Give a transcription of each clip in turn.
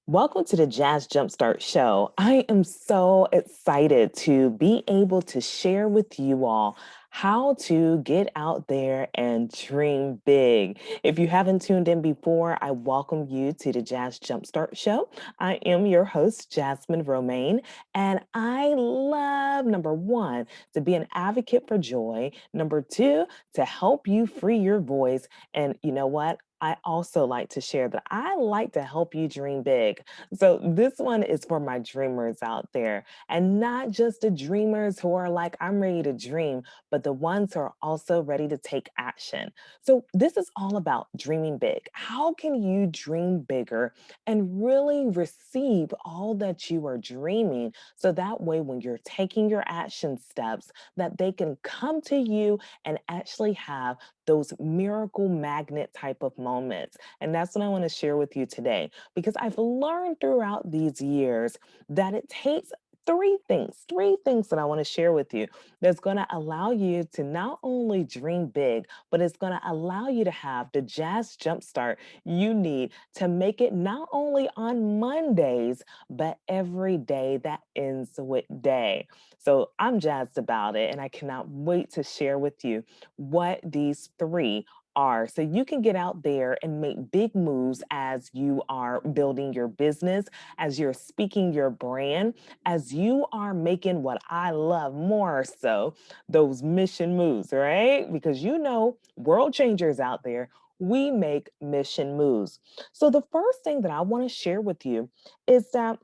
Welcome to the Jazz Jumpstart Show. I am so excited to be able to share with you all how to get out there and dream big. If you haven't tuned in before, I welcome you to the Jazz Jumpstart Show. I am your host, Jasmine Romaine, and I love number one, to be an advocate for joy, number two, to help you free your voice. And you know what? I also like to share that I like to help you dream big. So, this one is for my dreamers out there, and not just the dreamers who are like, I'm ready to dream, but the ones who are also ready to take action. So, this is all about dreaming big. How can you dream bigger and really receive all that you are dreaming? So that way, when you're taking your action steps, that they can come to you and actually have those miracle magnet type of moments. And that's what I want to share with you today, because I've learned throughout these years that it takes three things that I want to share with you that's going to allow you to not only dream big, but it's going to allow you to have the jazz jumpstart you need to make it not only on Mondays, but every day that ends with day. So I'm jazzed about it, and I cannot wait to share with you what these three are, so you can get out there and make big moves as you are building your business, as you're speaking your brand, as you are making what I love more so, those mission moves, right? Because world changers out there, we make mission moves. So the first thing that I want to share with you is that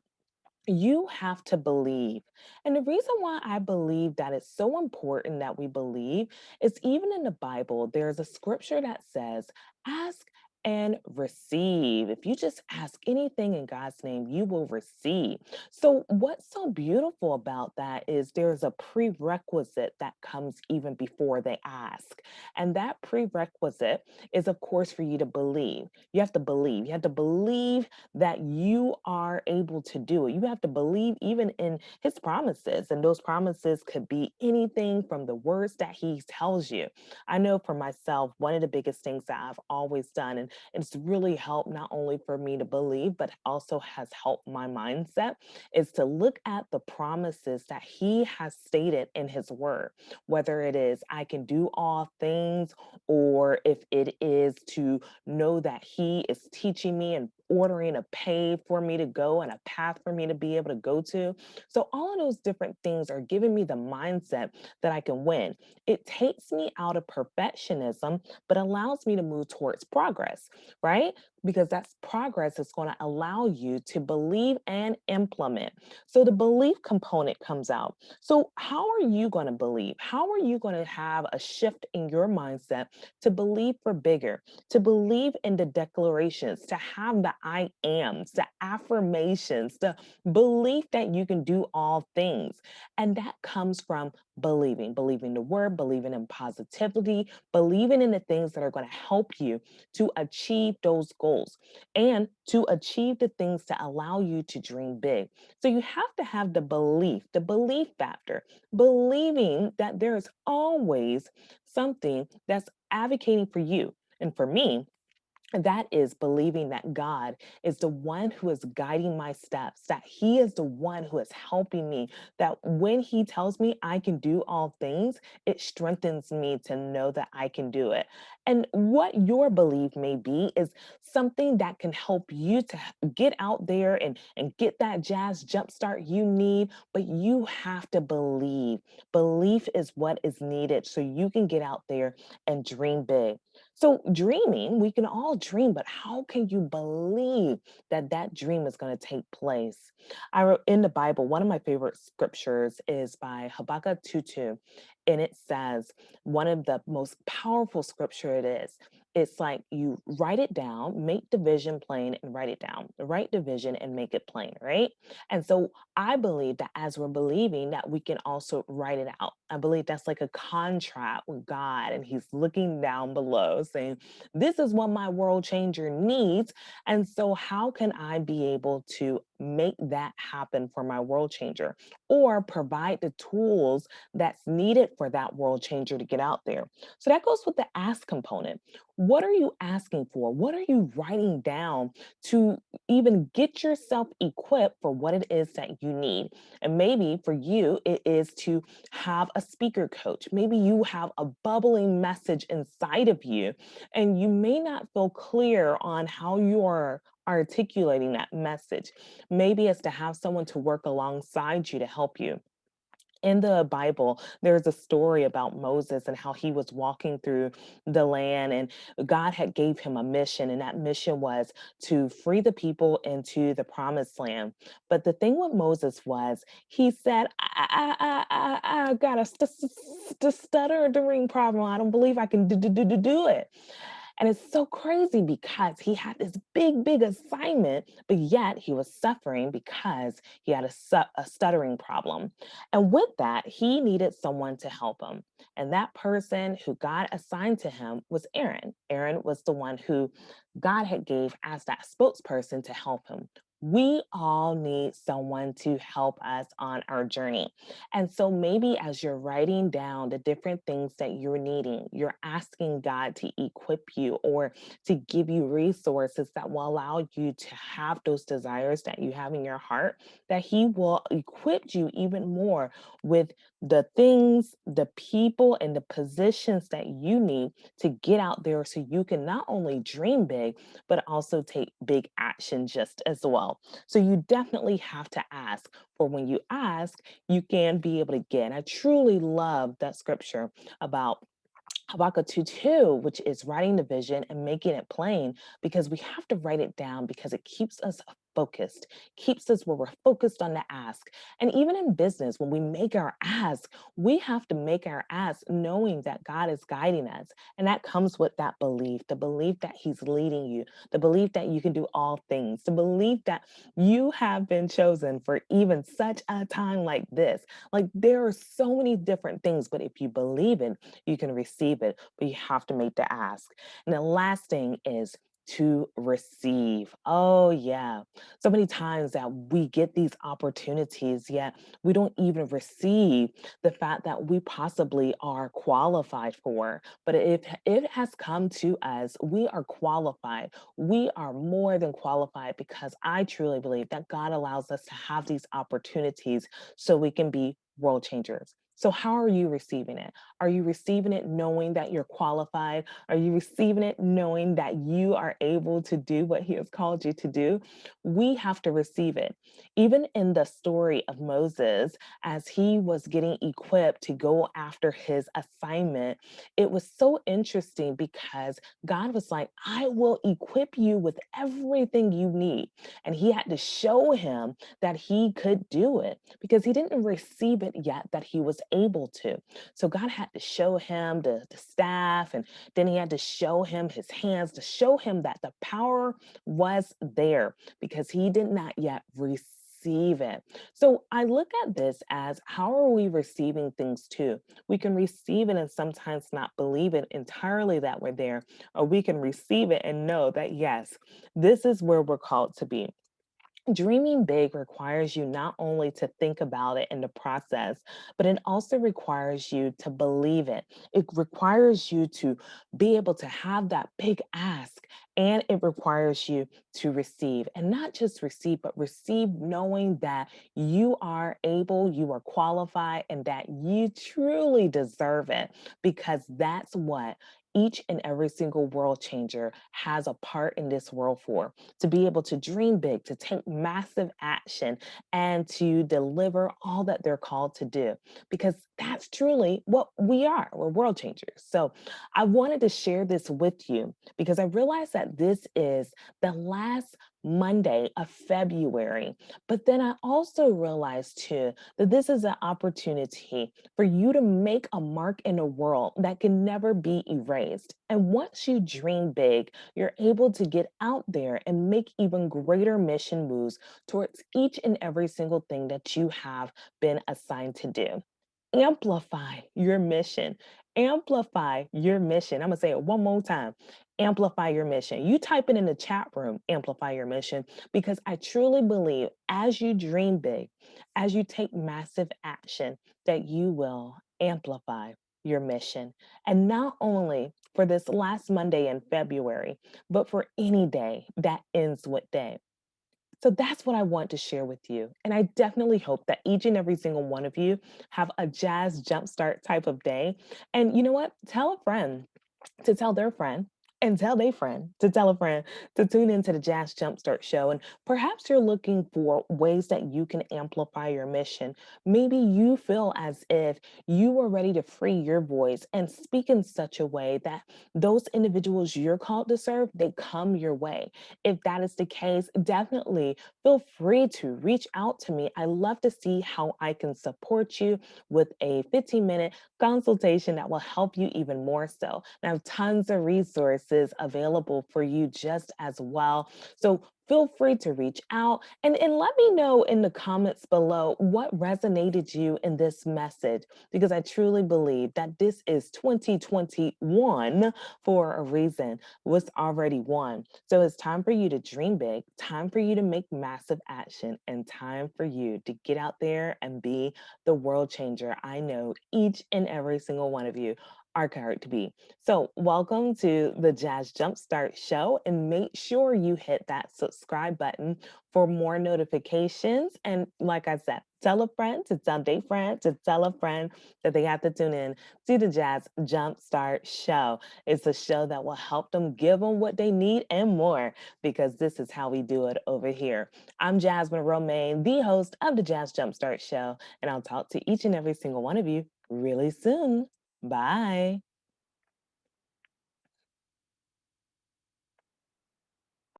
you have to believe. And the reason why I believe that it's so important that we believe is, even in the Bible, there's a scripture that says, ask and receive. If you just ask anything in God's name, you will receive. So, what's so beautiful about that is there's a prerequisite that comes even before they ask. And that prerequisite is, of course, for you to believe. You have to believe. You have to believe that you are able to do it. You have to believe even in his promises. And those promises could be anything from the words that he tells you. I know for myself, one of the biggest things that I've always done, and it's really helped not only for me to believe, but also has helped my mindset, is to look at the promises that he has stated in his word, whether it is I can do all things, or if it is to know that he is teaching me and ordering a pave for me to go and a path for me to be able to go to. So all of those different things are giving me the mindset that I can win. It takes me out of perfectionism, but allows me to move towards progress, right? Because that's progress is going to allow you to believe and implement. So the belief component comes out. So how are you going to believe? How are you going to have a shift in your mindset to believe for bigger, to believe in the declarations, to have the I ams, the affirmations, the belief that you can do all things? And that comes from believing the word, believing in positivity, believing in the things that are going to help you to achieve those goals and to achieve the things to allow you to dream big. So you have to have the belief factor, believing that there is always something that's advocating for you. And for me, that is believing that God is the one who is guiding my steps, that He is the one who is helping me, that when He tells me I can do all things, it strengthens me to know that I can do it. And what your belief may be is something that can help you to get out there and get that jazz jumpstart you need, but you have to believe. Belief is what is needed so you can get out there and dream big. So, dreaming, we can all dream, but how can you believe that that dream is going to take place? I wrote in the Bible, one of my favorite scriptures is by Habakkuk 2:2, and it says, one of the most powerful scripture it is. It's like you write it down, make the vision plain and write it down. Write the vision and make it plain, right? And so I believe that as we're believing that we can also write it out. I believe that's like a contract with God, and He's looking down below saying, this is what my world changer needs. And so, how can I be able to make that happen for my world changer, or provide the tools that's needed for that world changer to get out there? So, that goes with the ask component. What are you asking for? What are you writing down to even get yourself equipped for what it is that you need? And maybe for you, it is to have a speaker coach. Maybe you have a bubbling message inside of you, and you may not feel clear on how you are articulating that message. Maybe it's to have someone to work alongside you to help you. In the Bible, there's a story about Moses and how he was walking through the land, and God had gave him a mission, and that mission was to free the people into the promised land. But the thing with Moses was he said, I got a stuttering problem. I don't believe I can do it. And it's so crazy because he had this big assignment, but yet he was suffering because he had a stuttering problem. And with that, he needed someone to help him. And that person who God assigned to him was Aaron. Aaron was the one who God had gave as that spokesperson to help him. We all need someone to help us on our journey. And so maybe as you're writing down the different things that you're needing, you're asking God to equip you or to give you resources that will allow you to have those desires that you have in your heart, that He will equip you even more with the things, the people, and the positions that you need to get out there so you can not only dream big, but also take big action just as well. So you definitely have to ask, for when you ask, you can be able to get. And I truly love that scripture about Habakkuk 2:2, which is writing the vision and making it plain, because we have to write it down because it keeps us focused, keeps us where we're focused on the ask. And even in business, when we make our ask, we have to make our ask knowing that God is guiding us. And that comes with that belief, the belief that He's leading you, the belief that you can do all things, the belief that you have been chosen for even such a time like this. Like there are so many different things, but if you believe it, you can receive it, but you have to make the ask. And the last thing is to receive. Oh, yeah. So many times that we get these opportunities, yet we don't even receive the fact that we possibly are qualified for. But if it has come to us, we are qualified. We are more than qualified because I truly believe that God allows us to have these opportunities so we can be world changers. So, how are you receiving it? Are you receiving it knowing that you're qualified? Are you receiving it knowing that you are able to do what He has called you to do? We have to receive it. Even in the story of Moses, as he was getting equipped to go after his assignment, it was so interesting because God was like, I will equip you with everything you need. And He had to show him that he could do it because he didn't receive it yet that he was able to. So God had to show him the staff, and then He had to show him his hands to show him that the power was there because he did not yet receive it. So I look at this as, how are we receiving things too? We can receive it and sometimes not believe it entirely that we're there, or we can receive it and know that, yes, this is where we're called to be. Dreaming big requires you not only to think about it in the process, but it also requires you to believe it. It requires you to be able to have that big ask, and it requires you to receive, and not just receive, but receive knowing that you are able, you are qualified, and that you truly deserve it, because that's what each and every single world changer has a part in this world for, to be able to dream big, to take massive action, and to deliver all that they're called to do, because that's truly what we are. We're world changers. So I wanted to share this with you because I realized that this is the last Monday of February. But then I also realized too that this is an opportunity for you to make a mark in a world that can never be erased. And once you dream big, you're able to get out there and make even greater mission moves towards each and every single thing that you have been assigned to do. Amplify your mission. Amplify your mission. I'm going to say it one more time. Amplify your mission. You type it in the chat room, amplify your mission, because I truly believe as you dream big, as you take massive action, that you will amplify your mission. And not only for this last Monday in February, but for any day that ends what day. So that's what I want to share with you. And I definitely hope that each and every single one of you have a jazz jumpstart type of day. And you know what? Tell a friend to tell their friend and tell their friend to tell a friend to tune into the Jazz Jumpstart show. And perhaps you're looking for ways that you can amplify your mission. Maybe you feel as if you are ready to free your voice and speak in such a way that those individuals you're called to serve, they come your way. If that is the case, definitely feel free to reach out to me. I love to see how I can support you with a 15-minute consultation that will help you even more so. And I have tons of resources available for you just as well. So feel free to reach out and let me know in the comments below what resonated you in this message, because I truly believe that this is 2021 for a reason. What's already won. So it's time for you to dream big, time for you to make massive action, and time for you to get out there and be the world changer I know each and every single one of you are card to be. So, welcome to the Jazz Jumpstart Show, and make sure you hit that subscribe button for more notifications. And like I said, tell a friend to tell their friend to tell a friend that they have to tune in to the Jazz Jumpstart Show. It's a show that will help them give them what they need and more, because this is how we do it over here. I'm Jasmine Romaine, the host of the Jazz Jumpstart Show, and I'll talk to each and every single one of you really soon. Bye.